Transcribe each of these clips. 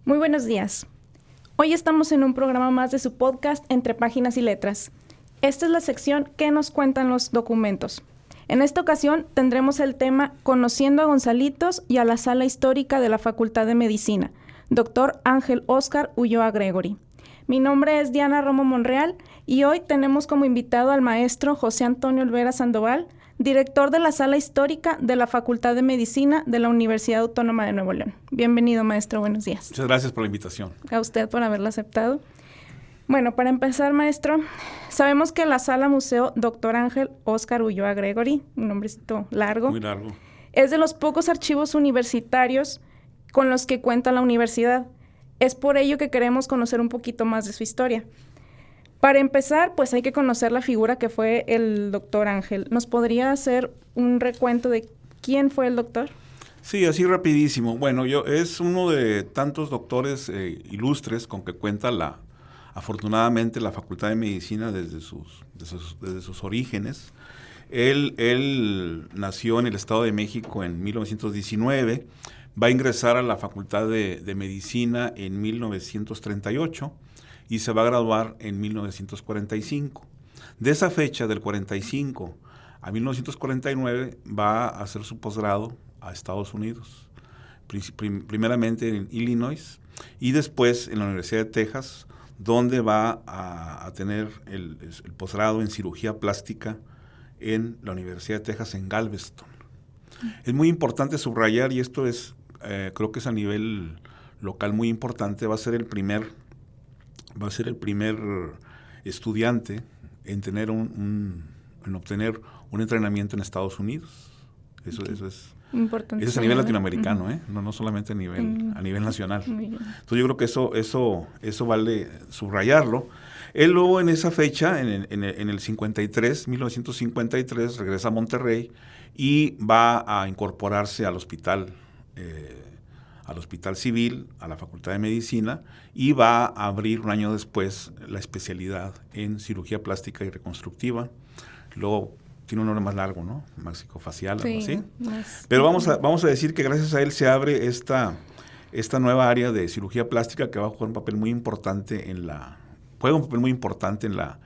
Muy buenos días. Hoy estamos en un programa más de su podcast Entre Páginas y Letras. Esta es la sección ¿Qué nos cuentan los documentos? En esta ocasión tendremos el tema Conociendo a Gonzalitos y a la Sala Histórica de la Facultad de Medicina, Dr. Ángel Óscar Ulloa Gregory. Mi nombre es Diana Romo Monreal y hoy tenemos como invitado al maestro José Antonio Olvera Sandoval, director de la Sala Histórica de la Facultad de Medicina de la Universidad Autónoma de Nuevo León. Bienvenido, maestro. Buenos días. Muchas gracias por la invitación. A usted por haberla aceptado. Bueno, para empezar, maestro, sabemos que la Sala Museo Dr. Ángel Óscar Ulloa Gregory, un nombrecito largo. Muy largo. Es de los pocos archivos universitarios con los que cuenta la universidad. Es por ello que queremos conocer un poquito más de su historia. Para empezar, pues hay que conocer la figura que fue el doctor Ángel. ¿Nos podría hacer un recuento de quién fue el doctor? Sí, así rapidísimo. Bueno, es uno de tantos doctores ilustres con que cuenta afortunadamente la Facultad de Medicina desde sus orígenes. Él nació en el Estado de México en 1919, va a ingresar a la Facultad de Medicina en 1938 y se va a graduar en 1945. De esa fecha, del 45 a 1949, va a hacer su posgrado a Estados Unidos, primeramente en Illinois y después en la Universidad de Texas, donde va a tener el posgrado en cirugía plástica en la Universidad de Texas en Galveston. Es muy importante subrayar, y esto es, creo que es a nivel local muy importante, va a ser el primer estudiante en tener en obtener un entrenamiento en Estados Unidos. Eso es importante. Eso es a nivel latinoamericano, no solamente a nivel nacional. Entonces yo creo que eso vale subrayarlo. Él luego en esa fecha, en el 1953, regresa a Monterrey y va a incorporarse al hospital civil, a la Facultad de Medicina, y va a abrir un año después la especialidad en cirugía plástica y reconstructiva. Luego tiene un nombre más largo, ¿no? Maxilofacial, algo así. Pero vamos a decir que gracias a él se abre esta nueva área de cirugía plástica que va a jugar un papel muy importante juega un papel muy importante en la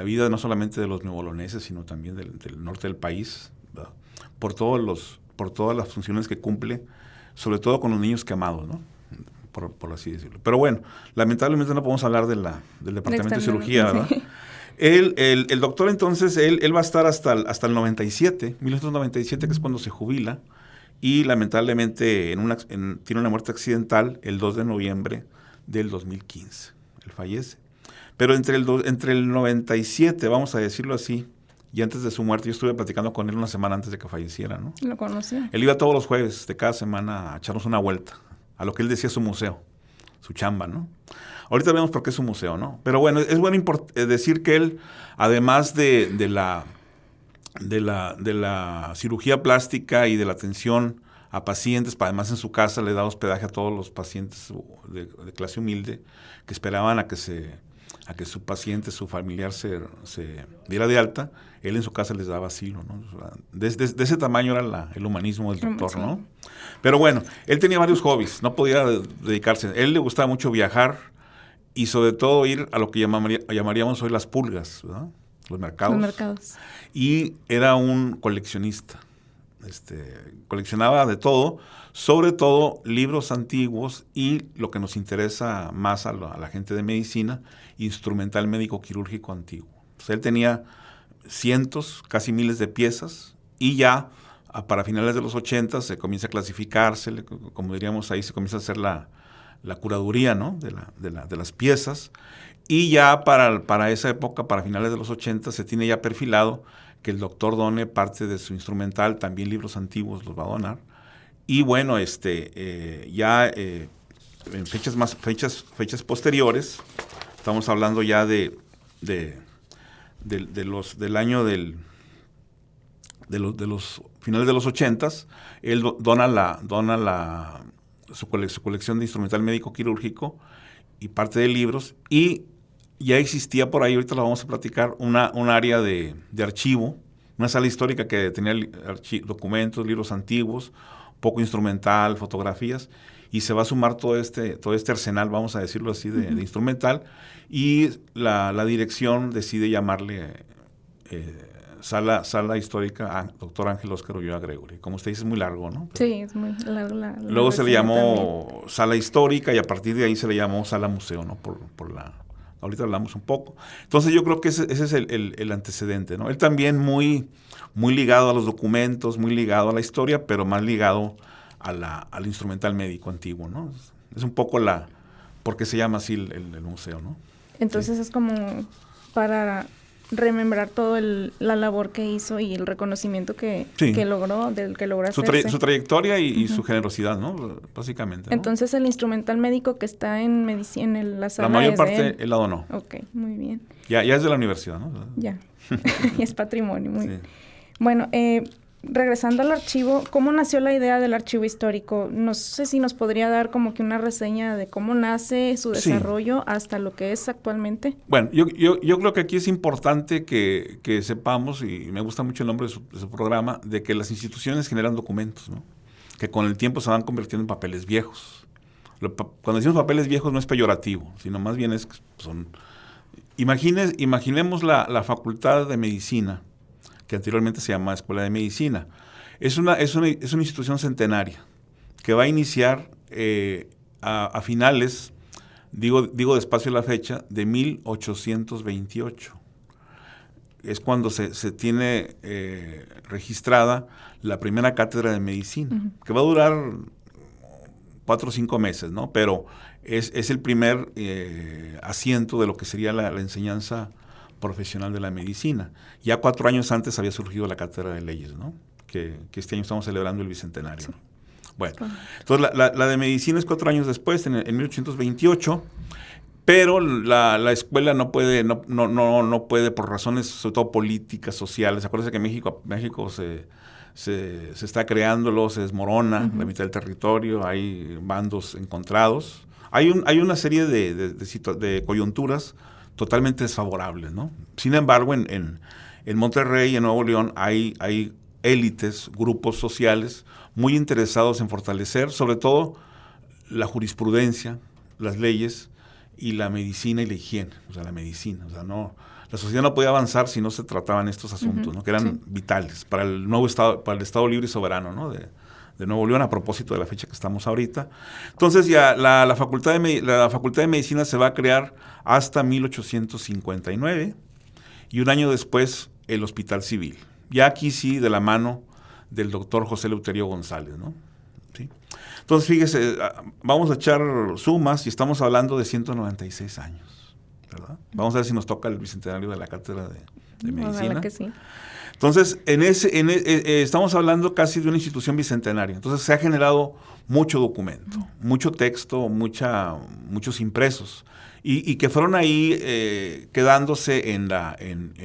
vida no solamente de los neoboloneses, sino también del norte del país, ¿verdad? Por todas las funciones que cumple, sobre todo con los niños quemados, ¿no? Por así decirlo. Pero bueno, lamentablemente no podemos hablar del departamento de cirugía, ¿verdad? Sí. El doctor entonces, él va a estar hasta el 1997, que es cuando se jubila, y lamentablemente tiene una muerte accidental el 2 de noviembre del 2015. Él fallece. Pero entre el 97, vamos a decirlo así, y antes de su muerte, yo estuve platicando con él una semana antes de que falleciera, ¿no? ¿Lo conocía? Él iba todos los jueves de cada semana a echarnos una vuelta, a lo que él decía su museo, su chamba, ¿no? Ahorita vemos por qué es su museo, ¿no? Pero bueno, es bueno decir que él, además de la cirugía plástica y de la atención a pacientes, además en su casa le da hospedaje a todos los pacientes de clase humilde que esperaban a que su paciente, su familiar se diera de alta. Él en su casa les daba asilo, ¿no? De ese tamaño era el humanismo del doctor, ¿no? Pero bueno, él tenía varios hobbies, no podía dedicarse. A él le gustaba mucho viajar y sobre todo ir a lo que llamaríamos hoy las pulgas, ¿verdad? Los mercados. Y era un coleccionista. Coleccionaba de todo, sobre todo libros antiguos y lo que nos interesa más a la gente de medicina, instrumental médico quirúrgico antiguo. Pues él tenía cientos, casi miles de piezas y ya para finales de los 80 se comienza a clasificarse, como diríamos ahí, se comienza a hacer la curaduría, ¿no? de las piezas, y ya para esa época, para finales de los 80, se tiene ya perfilado que el doctor done parte de su instrumental, también libros antiguos los va a donar. Y bueno, ya en fechas posteriores, estamos hablando ya del año de los finales de los 80s, él dona su colección de instrumental médico quirúrgico y parte de libros, y ya existía por ahí, ahorita lo vamos a platicar, un área de archivo, una sala histórica que tenía documentos, libros antiguos, poco instrumental, fotografías, y se va a sumar todo este arsenal, vamos a decirlo así, de instrumental, y la dirección decide llamarle Sala Histórica Dr. Ángel Óscar Ulloa Gregory. Como usted dice, es muy largo, ¿no? Sí, es muy largo. Luego se le llamó Sala Histórica y a partir de ahí se le llamó Sala Museo, ¿no? Ahorita hablamos un poco. Entonces yo creo que ese es el antecedente, ¿no? Él también muy ligado a los documentos, muy ligado a la historia, pero más ligado al instrumental médico antiguo, ¿no? Es un poco por qué se llama así el museo, ¿no? Entonces es como para remembrar toda la labor que hizo y el reconocimiento que logró, del que logró hacerse. Su trayectoria y su generosidad, ¿no? Básicamente, ¿no? Entonces el instrumental médico que está en medicina, en la sala, la mayor es parte él la donó. Ok, muy bien. Ya es de la universidad, ¿no? Ya, y es patrimonio, muy bien. Sí. Bueno, regresando al archivo, ¿cómo nació la idea del archivo histórico? No sé si nos podría dar como que una reseña de cómo nace su desarrollo hasta lo que es actualmente. Bueno, yo creo que aquí es importante que sepamos, y me gusta mucho el nombre de su programa, de que las instituciones generan documentos, ¿no? Que con el tiempo se van convirtiendo en papeles viejos. Cuando decimos papeles viejos no es peyorativo, sino más bien es que son... Imaginemos la Facultad de Medicina, que anteriormente se llamaba Escuela de Medicina. Es una institución centenaria que va a iniciar a finales, digo despacio la fecha, de 1828. Es cuando se tiene registrada la primera cátedra de medicina, que va a durar 4 o 5 meses, ¿no? Pero es el primer asiento de lo que sería la enseñanza profesional de la medicina. Ya 4 años antes había surgido la cátedra de leyes, ¿no? Que este año estamos celebrando el bicentenario. Sí. Bueno, entonces la de medicina es 4 años después, en 1828, pero la escuela no puede por razones sobre todo políticas, sociales. Acuérdense que México se está creándolo, se desmorona la mitad del territorio, hay bandos encontrados. Hay una serie de coyunturas totalmente desfavorables, ¿no? Sin embargo, en Monterrey, en Nuevo León, hay élites, grupos sociales muy interesados en fortalecer, sobre todo, la jurisprudencia, las leyes y la medicina y la higiene, o sea, la medicina. O sea, la sociedad no podía avanzar si no se trataban estos asuntos, ¿no? Que eran vitales para el nuevo Estado, para el Estado libre y soberano, ¿no? de Nuevo León, a propósito de la fecha que estamos ahorita. Entonces ya la Facultad de Medicina se va a crear hasta 1859 y un año después el Hospital Civil. Ya aquí sí de la mano del doctor José Eleuterio González, ¿no? ¿Sí? Entonces fíjese, vamos a echar sumas y estamos hablando de 196 años, ¿verdad? Vamos a ver si nos toca el bicentenario de la cátedra de medicina. Ojalá que sí. Entonces, estamos hablando casi de una institución bicentenaria. Entonces, se ha generado mucho documento, mucho texto, muchos impresos, y que fueron ahí quedándose en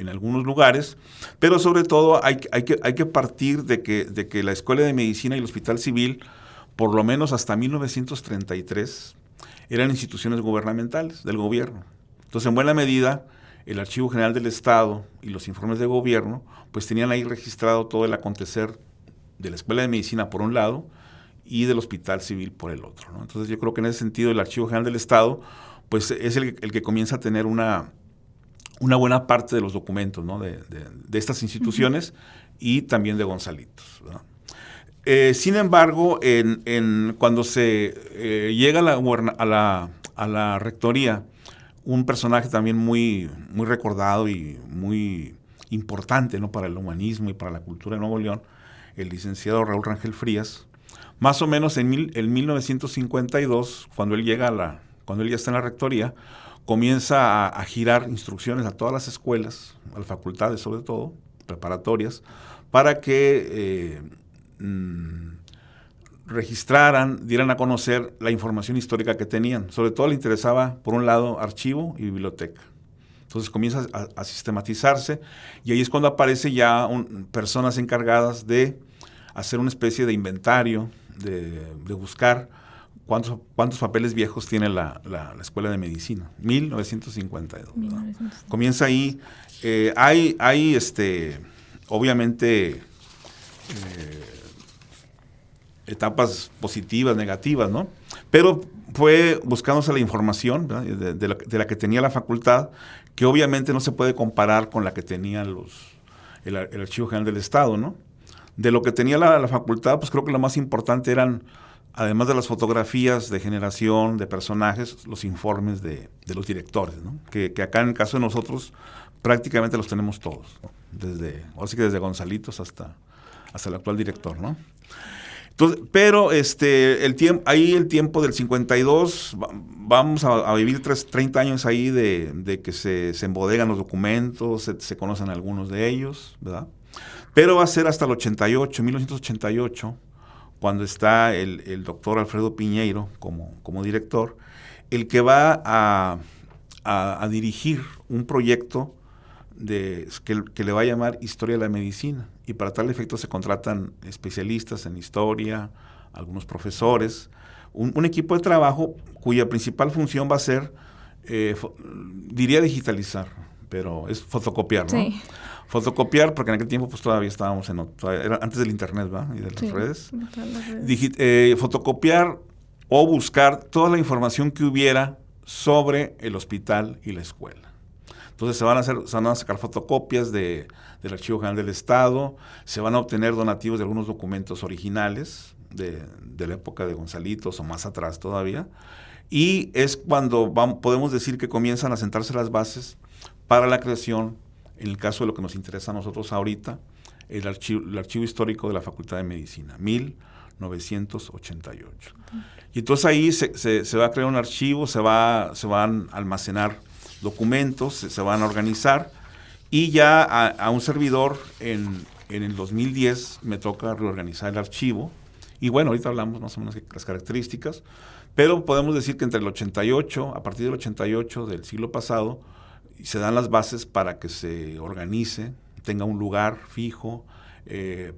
algunos lugares, pero sobre todo hay que partir de que la Escuela de Medicina y el Hospital Civil, por lo menos hasta 1933, eran instituciones gubernamentales, del gobierno. Entonces, en buena medida, el Archivo General del Estado y los informes de gobierno, pues tenían ahí registrado todo el acontecer de la Escuela de Medicina por un lado y del Hospital Civil por el otro, ¿no? Entonces yo creo que en ese sentido el Archivo General del Estado pues es el que comienza a tener una buena parte de los documentos, ¿no? de estas instituciones y también de Gonzalitos, ¿verdad? Sin embargo, cuando se llega a la rectoría, un personaje también muy recordado y muy importante, ¿no? Para el humanismo y para la cultura de Nuevo León, el licenciado Raúl Rangel Frías, más o menos en 1952, cuando él ya está en la rectoría, comienza a girar instrucciones a todas las escuelas, a las facultades sobre todo, preparatorias, para que registraran, dieran a conocer la información histórica que tenían. Sobre todo le interesaba, por un lado, archivo y biblioteca. Entonces comienza a sistematizarse y ahí es cuando aparece ya personas encargadas de hacer una especie de inventario, de buscar cuántos papeles viejos tiene la Escuela de Medicina. 1952. Comienza ahí. Hay obviamente... etapas positivas, negativas, ¿no? Pero fue buscándose la información, ¿verdad?, de la que tenía la facultad, que obviamente no se puede comparar con la que tenía el Archivo General del Estado, ¿no? De lo que tenía la facultad, pues creo que lo más importante eran, además de las fotografías de generación, de personajes, los informes de los directores, ¿no? Que acá en el caso de nosotros prácticamente los tenemos todos, ¿no? Ahora sí que desde Gonzalitos hasta el actual director, ¿no? Entonces, pero el tiempo del 52, vamos a vivir 30 años ahí de que se embodegan los documentos, se conocen algunos de ellos, ¿verdad? Pero va a ser hasta el 1988, cuando está el doctor Alfredo Piñeiro como director, el que va a dirigir un proyecto que le va a llamar Historia de la Medicina, y para tal efecto se contratan especialistas en historia, algunos profesores, un equipo de trabajo cuya principal función va a ser, diría digitalizar, pero es fotocopiar, ¿no? Sí. Fotocopiar, porque en aquel tiempo pues todavía estábamos era antes del internet, ¿verdad? Y de las redes. Fotocopiar o buscar toda la información que hubiera sobre el hospital y la escuela. Entonces se van a sacar fotocopias del Archivo General del Estado, se van a obtener donativos de algunos documentos originales de la época de Gonzalitos o más atrás todavía, y es cuando podemos decir que comienzan a sentarse las bases para la creación, en el caso de lo que nos interesa a nosotros ahorita, el archivo histórico de la Facultad de Medicina, 1988. Y entonces ahí se va a crear un archivo, se van a almacenar documentos, se van a organizar, y ya a un servidor en el 2010 me toca reorganizar el archivo, y bueno, ahorita hablamos más o menos de las características, pero podemos decir que entre el 88, a partir del 88 del siglo pasado, se dan las bases para que se organice, tenga un lugar fijo,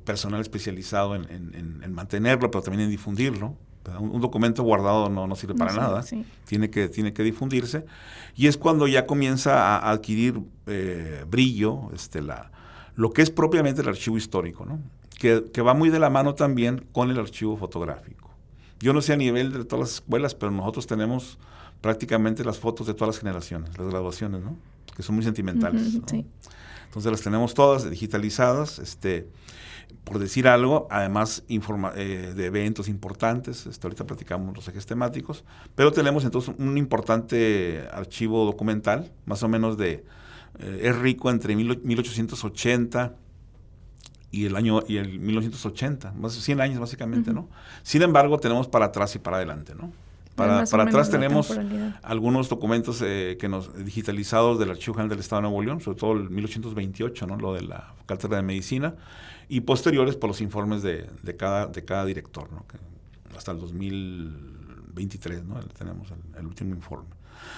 personal especializado en mantenerlo, pero también en difundirlo. Un documento guardado no sirve para nada, sí. Tiene que difundirse, y es cuando ya comienza a adquirir brillo lo que es propiamente el archivo histórico, ¿no? Que va muy de la mano también con el archivo fotográfico. Yo no sé a nivel de todas las escuelas, pero nosotros tenemos prácticamente las fotos de todas las generaciones, las graduaciones, ¿no? Que son muy sentimentales, ¿no? Sí. Entonces las tenemos todas digitalizadas, por decir algo, además de eventos importantes, ahorita platicamos los ejes temáticos, pero tenemos entonces un importante archivo documental, más o menos es rico entre 1880 y el 1980, más de 100 años básicamente, ¿no? Sin embargo, tenemos para atrás y para adelante, ¿no? Para atrás tenemos algunos documentos digitalizados del Archivo General del Estado de Nuevo León, sobre todo el 1828, ¿no? Lo de la Cátedra de Medicina, y posteriores por los informes de cada director, ¿no? Que hasta el 2023, ¿no? Tenemos el último informe.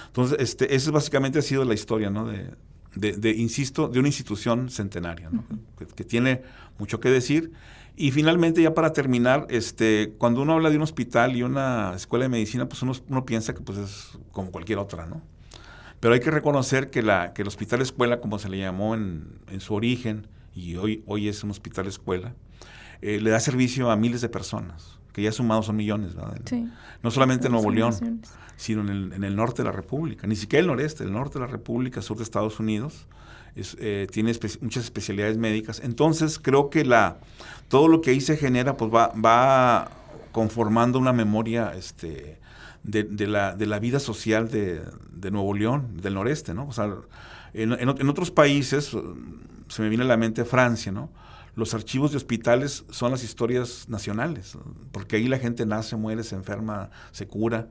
Entonces, eso básicamente ha sido la historia, ¿no? Insisto, de una institución centenaria, ¿no? Que tiene mucho que decir. Y finalmente, ya para terminar, cuando uno habla de un hospital y una escuela de medicina, pues uno piensa que pues es como cualquier otra, ¿no? Pero hay que reconocer que el hospital escuela, como se le llamó en su origen, y hoy es un hospital escuela, le da servicio a miles de personas, que ya sumados son millones, ¿verdad? Sí. No solamente en Nuevo León, sino en el norte de la República, ni siquiera el noreste, el norte de la República, sur de Estados Unidos, tiene muchas especialidades médicas. Entonces creo que todo lo que ahí se genera pues va conformando una memoria de la vida social de Nuevo León, del noreste, ¿no? O sea, en otros países, se me viene a la mente Francia, ¿no? Los archivos de hospitales son las historias nacionales, porque ahí la gente nace, muere, se enferma, se cura.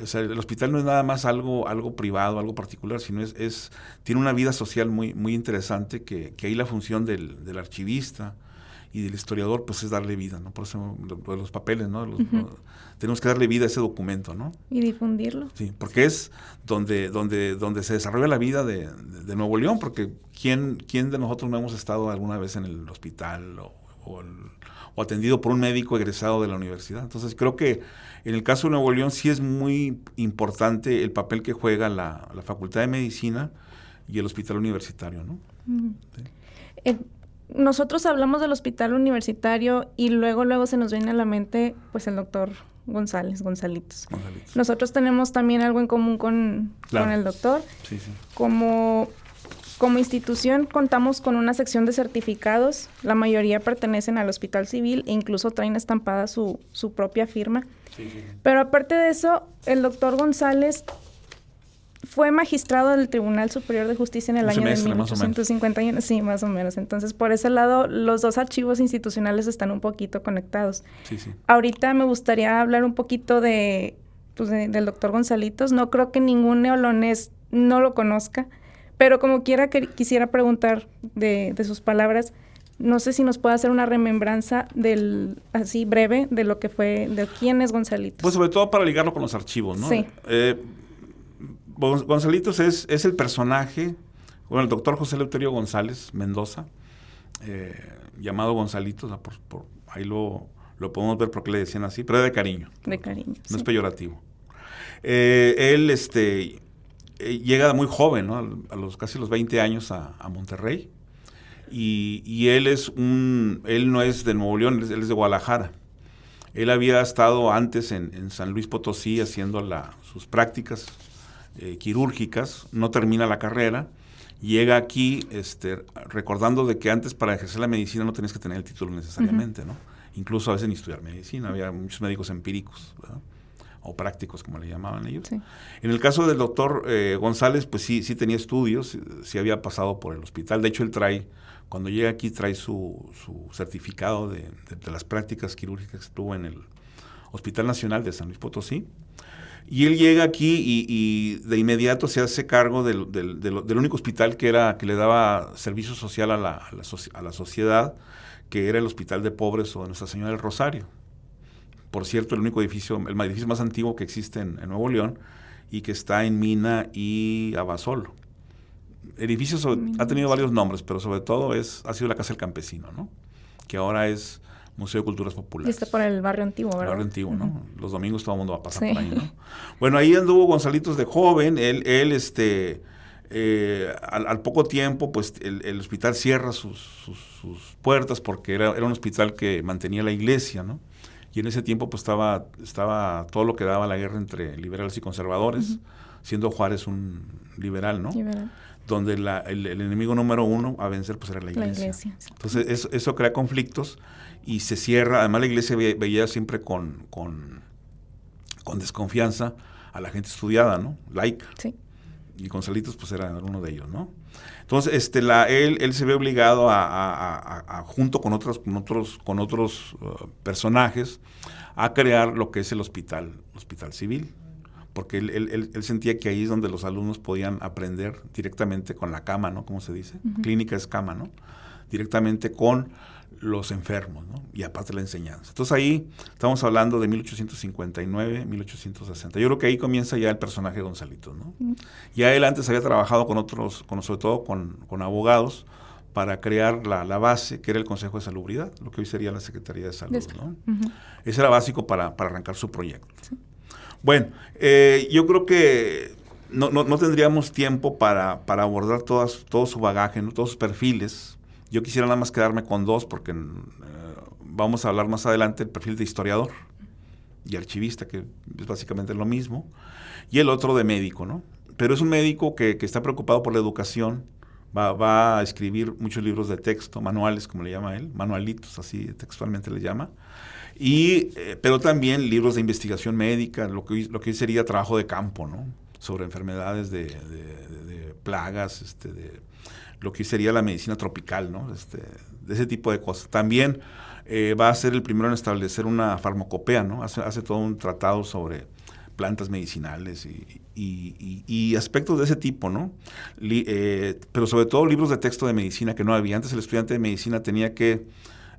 O sea, el hospital no es nada más algo privado, algo particular, sino tiene una vida social muy, muy interesante, que ahí la función del archivista y del historiador pues es darle vida, ¿no? Por eso los papeles, ¿no? Tenemos que darle vida a ese documento, ¿no? Y difundirlo. Sí, porque es donde se desarrolla la vida de Nuevo León, porque ¿quién de nosotros no hemos estado alguna vez en el hospital o atendido por un médico egresado de la universidad? Entonces creo que en el caso de Nuevo León sí es muy importante el papel que juega la Facultad de Medicina y el Hospital Universitario, ¿no? Sí. nosotros hablamos del hospital universitario y luego se nos viene a la mente pues el doctor Gonzalitos. Nosotros tenemos también algo en común con el doctor. Sí, sí. Como institución contamos con una sección de certificados. La mayoría pertenecen al Hospital Civil e incluso traen estampada su propia firma. Sí, sí. Pero aparte de eso, el doctor González fue magistrado del Tribunal Superior de Justicia en el año de 1851. Sí, más o menos. Entonces, por ese lado, los dos archivos institucionales están un poquito conectados. Sí, sí. Ahorita me gustaría hablar un poquito del doctor Gonzalitos. No creo que ningún neolonés no lo conozca, pero como quiera quisiera preguntar de sus palabras. No sé si nos puede hacer una remembranza así breve de lo que fue, de quién es Gonzalitos. Pues sobre todo para ligarlo con los archivos, ¿no? Sí. Gonzalitos es el personaje, el doctor José Eleuterio González Mendoza, llamado Gonzalitos, ahí lo podemos ver porque le decían así, pero es de cariño. De cariño, No es peyorativo. Él llega muy joven, ¿no? Casi los 20 años a Monterrey, y él no es de Nuevo León, él es de Guadalajara. Él había estado antes en San Luis Potosí haciendo sus prácticas quirúrgicas, no termina la carrera, llega aquí recordando de que antes para ejercer la medicina no tenías que tener el título necesariamente, uh-huh. ¿no? Incluso a veces ni estudiar medicina, había muchos médicos empíricos, ¿verdad? O prácticos, como le llamaban ellos. Sí. En el caso del doctor González, pues sí tenía estudios, sí había pasado por el hospital. De hecho, cuando llega aquí, trae su certificado de las prácticas quirúrgicas que tuvo en el Hospital Nacional de San Luis Potosí. Y él llega aquí y de inmediato se hace cargo del único hospital que le daba servicio social a la sociedad, que era el Hospital de Pobres o de Nuestra Señora del Rosario. Por cierto, el edificio más antiguo que existe en Nuevo León y que está en Mina y Abasolo. El edificio ha tenido varios nombres, pero sobre todo ha sido la Casa del Campesino, ¿no? Que ahora es Museo de Culturas Populares. Y está por el barrio antiguo, ¿verdad? El barrio antiguo, ¿no? Uh-huh. Los domingos todo el mundo va a pasar por ahí, ¿no? Bueno, ahí anduvo Gonzalitos de joven. Al poco tiempo, pues el hospital cierra sus puertas porque era un hospital que mantenía la iglesia, ¿no? Y en ese tiempo pues estaba todo lo que daba la guerra entre liberales y conservadores, uh-huh. siendo Juárez un liberal, ¿no? Liberal. Donde el enemigo número uno a vencer pues era la iglesia. Sí. Entonces eso crea conflictos y se cierra. Además la iglesia veía siempre con desconfianza a la gente estudiada, ¿no? Laica. Sí. Y Gonzalitos pues era uno de ellos, ¿no? Entonces él se ve obligado a junto con otros personajes a crear lo que es el hospital civil, porque él sentía que ahí es donde los alumnos podían aprender directamente con la cama, ¿no? Como se dice, uh-huh. Clínica es cama, ¿no? Directamente con los enfermos, ¿no? Y aparte la enseñanza. Entonces ahí estamos hablando de 1859, 1860. Yo creo que ahí comienza ya el personaje de Gonzalitos, ¿no? Uh-huh. Ya él antes había trabajado sobre todo con abogados para crear la base, que era el Consejo de Salubridad, lo que hoy sería la Secretaría de Salud, ¿no? Uh-huh. Ese era básico para arrancar su proyecto. Sí. Bueno, yo creo que no tendríamos tiempo para abordar todo su bagaje, ¿no? Todos sus perfiles. Yo quisiera nada más quedarme con dos porque vamos a hablar más adelante del perfil de historiador y archivista, que es básicamente lo mismo, y el otro de médico, ¿no? Pero es un médico que está preocupado por la educación, va a escribir muchos libros de texto, manuales, como le llama él, manualitos, así textualmente le llama, pero también libros de investigación médica, lo que hoy sería trabajo de campo, ¿no? Sobre enfermedades de plagas, de lo que hoy sería la medicina tropical, ¿no? De ese tipo de cosas. También va a ser el primero en establecer una farmacopea, ¿no? Hace todo un tratado sobre plantas medicinales y aspectos de ese tipo, ¿no? Pero sobre todo libros de texto de medicina que no había. Antes el estudiante de medicina tenía que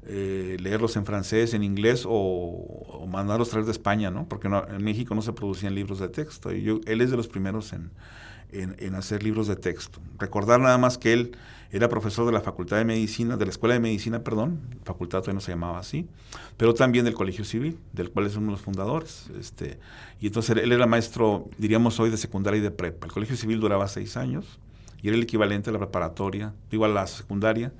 leerlos en francés, en inglés o mandarlos traer de España, ¿no? Porque en México no se producían libros de texto. Él es de los primeros en hacer libros de texto. Recordar nada más que él era profesor de la Facultad de Medicina, de la Escuela de Medicina, perdón, facultad todavía no se llamaba así, pero también del Colegio Civil, del cual es uno de los fundadores. Y entonces él era maestro, diríamos hoy, de secundaria y de prepa. El Colegio Civil duraba 6 años y era el equivalente a la preparatoria, digo a la secundaria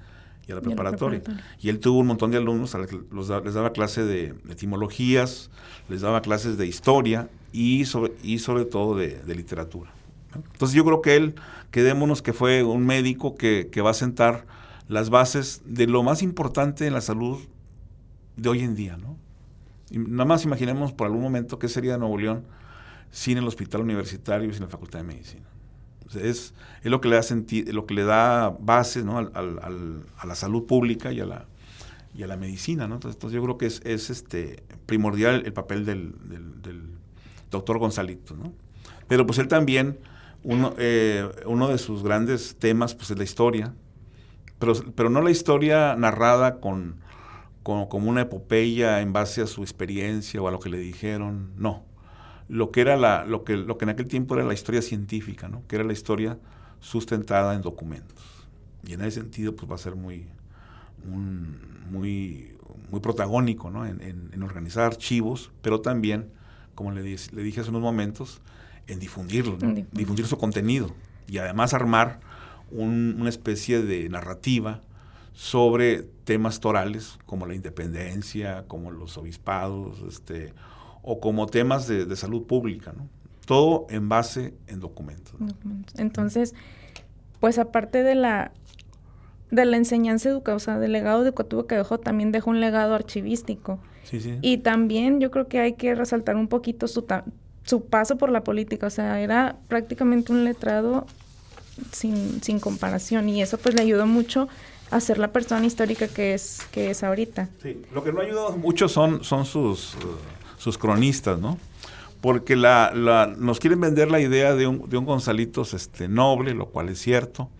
y a la preparatoria. Y él tuvo un montón de alumnos, les daba clase de etimologías, les daba clases de historia y sobre todo de literatura. Entonces yo creo que él, quedémonos que fue un médico que va a sentar las bases de lo más importante en la salud de hoy en día, ¿no? Y nada más imaginemos por algún momento qué sería Nuevo León sin el hospital universitario y sin la Facultad de Medicina. O sea, es lo que le da lo que le da base, ¿no? a la salud pública y a la medicina, ¿no? Entonces yo creo que es primordial el papel del doctor Gonzalito, ¿no? Pero pues él también, uno de sus grandes temas pues es la historia, pero no la historia narrada como una epopeya en base a su experiencia o a lo que le dijeron, no. Lo que en aquel tiempo era la historia científica, ¿no? Que era la historia sustentada en documentos. Y en ese sentido pues va a ser muy protagónico, ¿no? en organizar archivos, pero también, como le dije hace unos momentos, en difundirlo, ¿no? Difundir su contenido y además armar una especie de narrativa sobre temas torales como la independencia, como los obispados, o como temas de salud pública, ¿no? Todo en base en documentos, ¿no? Entonces, pues aparte de la enseñanza educativa, o sea, del legado educativo que dejó, también dejó un legado archivístico. Sí, sí. Y también yo creo que hay que resaltar un poquito su paso por la política, o sea, era prácticamente un letrado sin comparación, y eso pues le ayudó mucho a ser la persona histórica que es ahorita. Sí, lo que no ayudó mucho son sus cronistas, ¿no? Porque nos quieren vender la idea de un Gonzalitos noble, lo cual es cierto,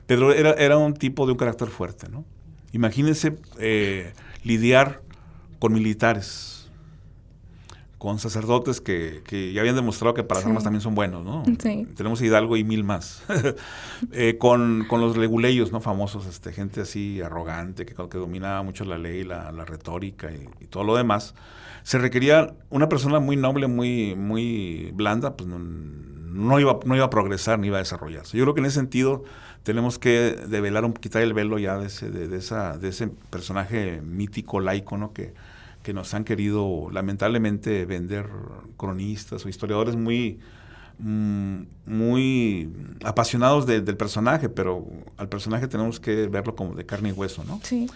pero era un tipo de un carácter fuerte, ¿no? Imagínense lidiar con militares, con sacerdotes que ya habían demostrado que para las armas también son buenos, ¿no? Sí. Tenemos a Hidalgo y 1000 más. Con los leguleyos, ¿no? Famosos, gente así arrogante, que dominaba mucho la ley, la retórica y todo lo demás. Se requería una persona muy noble, muy, muy blanda, pues no iba a progresar ni iba a desarrollarse. Yo creo que en ese sentido tenemos que develar, quitar el velo ya de ese personaje mítico, laico, ¿no? Que nos han querido lamentablemente vender cronistas o historiadores muy apasionados del personaje, pero al personaje tenemos que verlo como de carne y hueso, ¿no? Sí.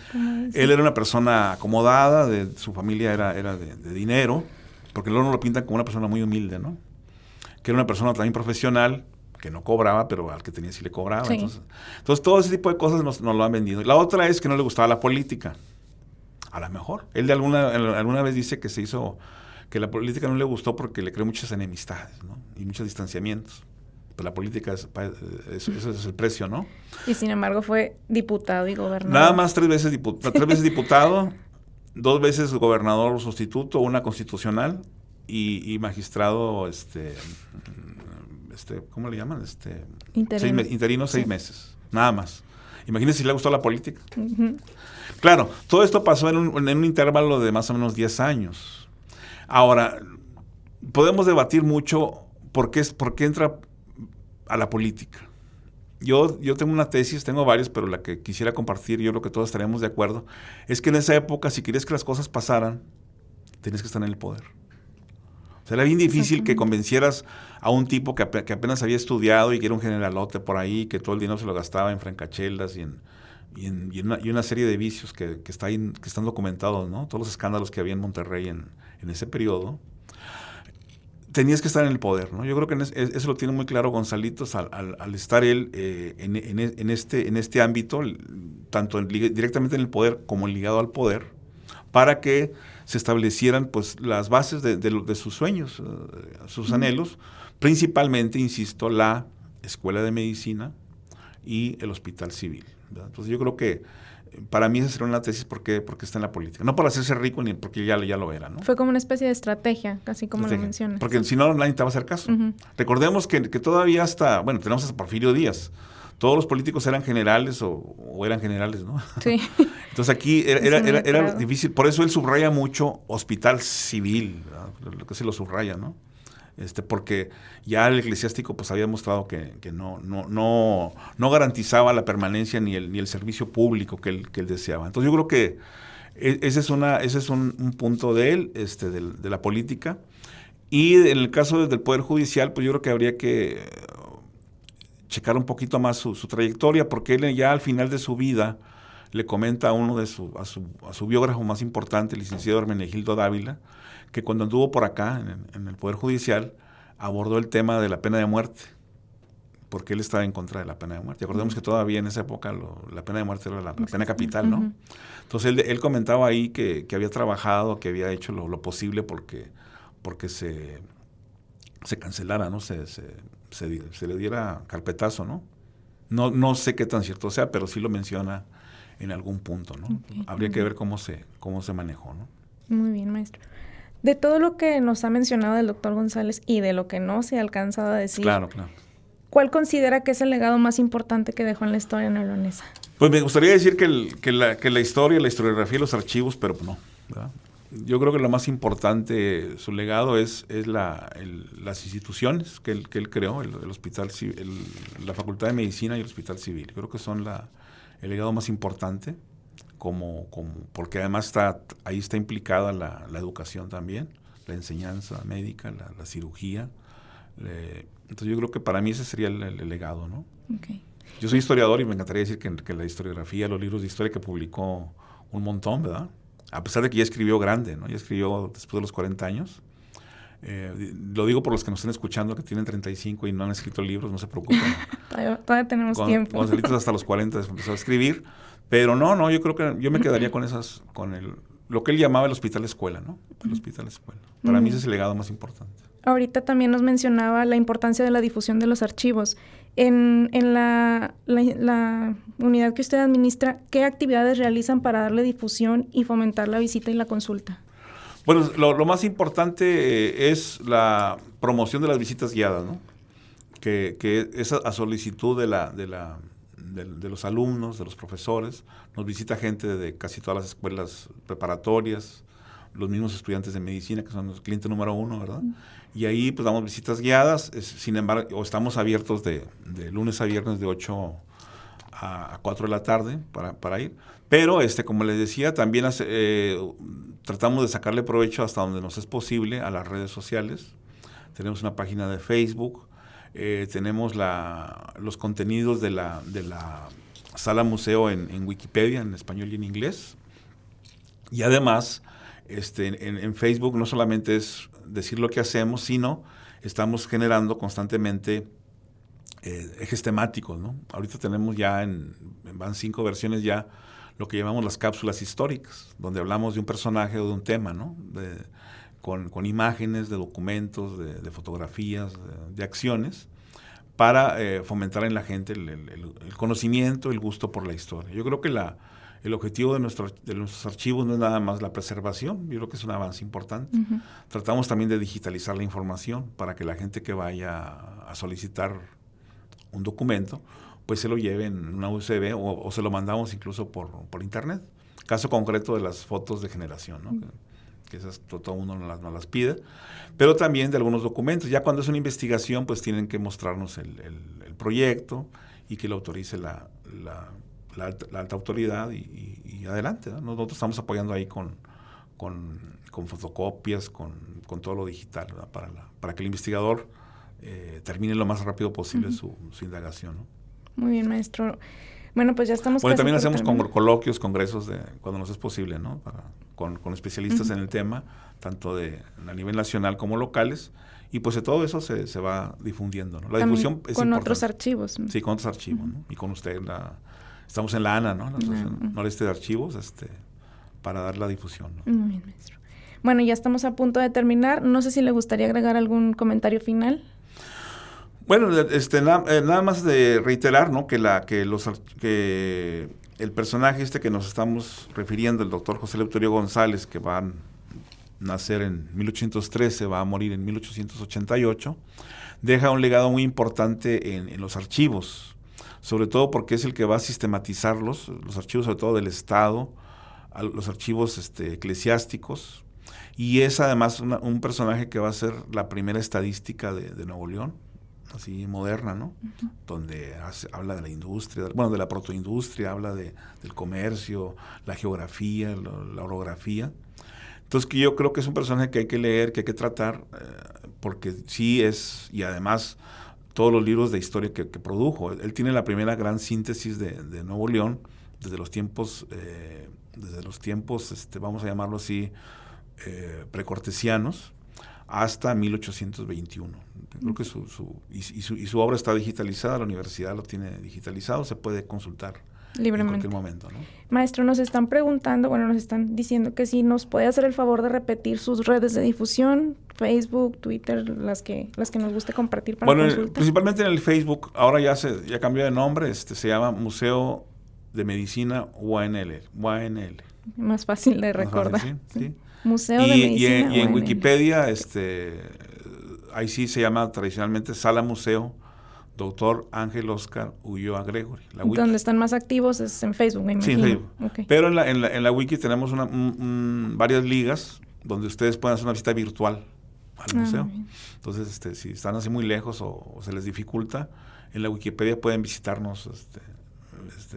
Él era una persona acomodada, su familia era de dinero, porque luego no lo pintan como una persona muy humilde, ¿no? Que era una persona también profesional, que no cobraba, pero al que tenía sí le cobraba. Sí. Entonces todo ese tipo de cosas nos lo han vendido. La otra es que no le gustaba la política. A lo mejor. Él alguna vez dice que la política no le gustó porque le creó muchas enemistades, ¿no? Y muchos distanciamientos. Pero la política, eso es el precio, ¿no? Y sin embargo fue diputado y gobernador. Nada más 3 veces diputado, 2 veces gobernador sustituto, una constitucional y magistrado, ¿cómo le llaman? Interino 6 meses. Nada más. Imagínense si le gustó la política. Uh-huh. Claro, todo esto pasó en un intervalo de más o menos 10 años. Ahora, podemos debatir mucho por qué entra a la política. Yo tengo una tesis, tengo varias, pero la que quisiera compartir, yo creo que todos estaríamos de acuerdo, es que en esa época, si querías que las cosas pasaran, tenías que estar en el poder. O sea, era bien difícil que convencieras a un tipo que apenas había estudiado y que era un generalote por ahí, que todo el dinero se lo gastaba en francachelas y una serie de vicios que están documentados, ¿no? Todos los escándalos que había en Monterrey en ese periodo. Tenías que estar en el poder, ¿no? Yo creo que eso lo tiene muy claro Gonzalitos al estar él en este ámbito, tanto directamente en el poder como ligado al poder, para que se establecieran pues las bases de sus sueños, sus anhelos, principalmente, insisto, la Escuela de Medicina y el Hospital Civil, ¿verdad? Entonces yo creo que para mí esa sería una tesis porque está en la política. No para hacerse rico ni porque ya lo era, ¿no? Fue como una especie de estrategia, casi como lo mencionas. Porque si no, nadie te va a hacer caso. Uh-huh. Recordemos que todavía tenemos hasta Porfirio Díaz. Todos los políticos eran generales o eran generales, ¿no? Sí. Entonces aquí era difícil. Por eso él subraya mucho Hospital Civil, ¿verdad? Lo que se lo subraya, ¿no? porque ya el eclesiástico pues había mostrado que no garantizaba la permanencia ni el servicio público que él deseaba. Entonces yo creo que ese es un punto de él, de la política. Y en el caso del Poder Judicial, pues yo creo que habría que checar un poquito más su trayectoria, porque él ya al final de su vida le comenta a su biógrafo más importante, el licenciado Hermenegildo Dávila, que cuando anduvo por acá, en el Poder Judicial, abordó el tema de la pena de muerte, porque él estaba en contra de la pena de muerte. Acordemos que todavía en esa época la pena de muerte era la pena capital, ¿no? Entonces él comentaba ahí que había trabajado, que había hecho lo posible porque se cancelara, ¿no? Se le diera carpetazo, ¿no? No sé qué tan cierto sea, pero sí lo menciona en algún punto, ¿no? Okay. Habría que ver cómo se manejó, ¿no? Muy bien, maestro. De todo lo que nos ha mencionado el doctor González y de lo que no se ha alcanzado a decir, claro. ¿Cuál considera que es el legado más importante que dejó en la historia neolonesa? Pues me gustaría decir que la historia, la historiografía y los archivos, pero no, ¿verdad? Yo creo que lo más importante, su legado es las instituciones que él creó, el hospital, la Facultad de Medicina y el Hospital Civil. Yo creo que son el legado más importante, porque además ahí está implicada la educación también, la enseñanza médica, la cirugía. Entonces yo creo que para mí ese sería el legado, ¿no? Okay. Yo soy historiador y me encantaría decir que la historiografía, los libros de historia que publicó un montón, ¿verdad? A pesar de que ya escribió grande, ¿no? Ya escribió después de los 40 años. Lo digo por los que nos estén escuchando, que tienen 35 y no han escrito libros, no se preocupen. Todavía tenemos tiempo. Gonzalitos hasta los 40 empezó a escribir. Pero no, yo creo que yo me quedaría con lo que él llamaba el hospital escuela, ¿no? El hospital escuela. Para mí ese es el legado más importante. Ahorita también nos mencionaba la importancia de la difusión de los archivos. En la unidad que usted administra, ¿qué actividades realizan para darle difusión y fomentar la visita y la consulta? Bueno, lo más importante es la promoción de las visitas guiadas, ¿no? Que es a solicitud de los alumnos, de los profesores. Nos visita gente de casi todas las escuelas preparatorias, los mismos estudiantes de medicina, que son los clientes número 1, ¿verdad? Y ahí pues damos visitas guiadas, sin embargo, estamos abiertos de lunes a viernes de 8 a 4 de la tarde para ir. Pero, como les decía, también tratamos de sacarle provecho hasta donde nos es posible a las redes sociales. Tenemos una página de Facebook, tenemos los contenidos de la sala museo en Wikipedia, en español y en inglés. Y además, en Facebook no solamente es decir lo que hacemos, sino estamos generando constantemente ejes temáticos, ¿no? Ahorita tenemos ya van 5 versiones ya, lo que llamamos las cápsulas históricas, donde hablamos de un personaje o de un tema, ¿no? Con imágenes, de documentos, de fotografías, de acciones, para fomentar en la gente el conocimiento, el gusto por la historia. Yo creo que el objetivo de nuestros archivos no es nada más la preservación, yo creo que es un avance importante. Uh-huh. Tratamos también de digitalizar la información para que la gente que vaya a solicitar un documento, pues se lo lleve en una USB o se lo mandamos incluso por internet. Caso concreto de las fotos de generación, ¿no? Uh-huh. Que esas todo el mundo no las pide, pero también de algunos documentos. Ya cuando es una investigación, pues tienen que mostrarnos el proyecto y que lo autorice la alta autoridad y adelante, ¿no? Nosotros estamos apoyando ahí con fotocopias, con todo lo digital, ¿verdad? Para que el investigador termine lo más rápido posible su indagación, ¿no? Muy bien, maestro. Bueno, pues ya estamos... Bueno, también hacemos coloquios, congresos cuando nos es posible, ¿no? Con especialistas en el tema, tanto a nivel nacional como locales, y pues de todo eso se va difundiendo, ¿no? La difusión es importante. Con otros archivos. Sí, con otros archivos, ¿no? Y con usted, estamos en la ANA, ¿no? La Asociación Noreste de Archivos, para dar la difusión, ¿no? Muy bien, maestro. Bueno, ya estamos a punto de terminar. No sé si le gustaría agregar algún comentario final. Bueno, nada más de reiterar, ¿no? Que el personaje que nos estamos refiriendo, el doctor José Eleuterio González, que va a nacer en 1813, va a morir en 1888, deja un legado muy importante en los archivos, sobre todo porque es el que va a sistematizar los archivos, sobre todo del Estado, los archivos eclesiásticos, Y es además un personaje que va a ser la primera estadística de Nuevo León, así moderna, ¿no? Uh-huh. Donde habla de la industria, bueno, de la protoindustria, habla del comercio, la geografía, la orografía. Entonces, que yo creo que es un personaje que hay que leer, que hay que tratar, porque sí es, y además todos los libros de historia que produjo. Él tiene la primera gran síntesis de Nuevo León, desde los tiempos, vamos a llamarlo así, precortesianos, hasta 1821. Creo que su obra está digitalizada, la universidad lo tiene digitalizado, se puede consultar libremente en cualquier momento, ¿no? Maestro, nos están preguntando, nos están diciendo que si nos puede hacer el favor de repetir sus redes de difusión, Facebook, Twitter, las que nos guste compartir para consulta. Principalmente en el Facebook, ahora ya cambió de nombre, se llama Museo de Medicina UANL. Más fácil de recordar. Fácil, sí. Museo de Medicina y en Wikipedia, ahí sí se llama tradicionalmente Sala Museo Dr. Ángel Oscar Ulloa Gregory. Donde están más activos es en Facebook, me imagino. Sí, en Facebook. Okay. Pero en la wiki tenemos varias ligas donde ustedes pueden hacer una visita virtual al museo. Bien. Entonces, si están así muy lejos o se les dificulta, en la Wikipedia pueden visitarnos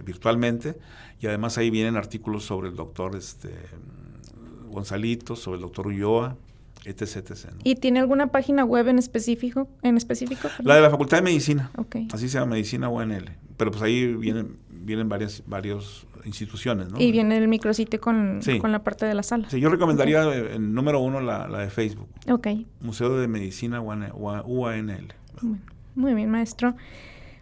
virtualmente, y además ahí vienen artículos sobre el doctor Gonzalito, sobre el doctor Ulloa, etc. ¿no? ¿Y tiene alguna página web en específico? La de la Facultad de Medicina. Okay. Así se llama, Medicina UNL. Pero pues ahí vienen varias instituciones, ¿no? Y viene el micrositio con la parte de la sala. Sí, yo recomendaría el número 1 la de Facebook. Ok. Museo de Medicina UANL. Bueno, muy bien, maestro.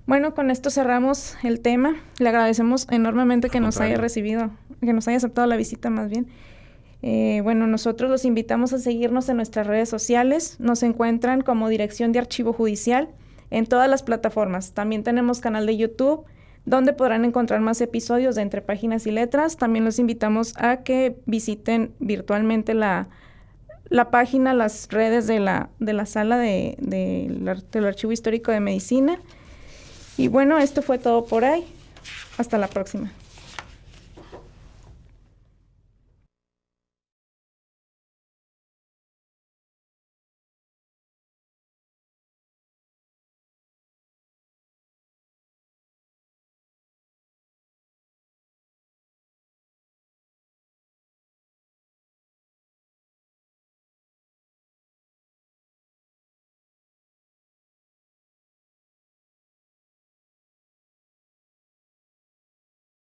Bueno, con esto cerramos el tema. Le agradecemos enormemente que nos haya recibido, que nos haya aceptado la visita más bien. Nosotros los invitamos a seguirnos en nuestras redes sociales. Nos encuentran como Dirección de Archivo Judicial en todas las plataformas. También tenemos canal de YouTube, donde podrán encontrar más episodios de Entre Páginas y Letras. También los invitamos a que visiten virtualmente la página, las redes de la sala del Archivo Histórico de Medicina. Y bueno, esto fue todo por ahí. Hasta la próxima.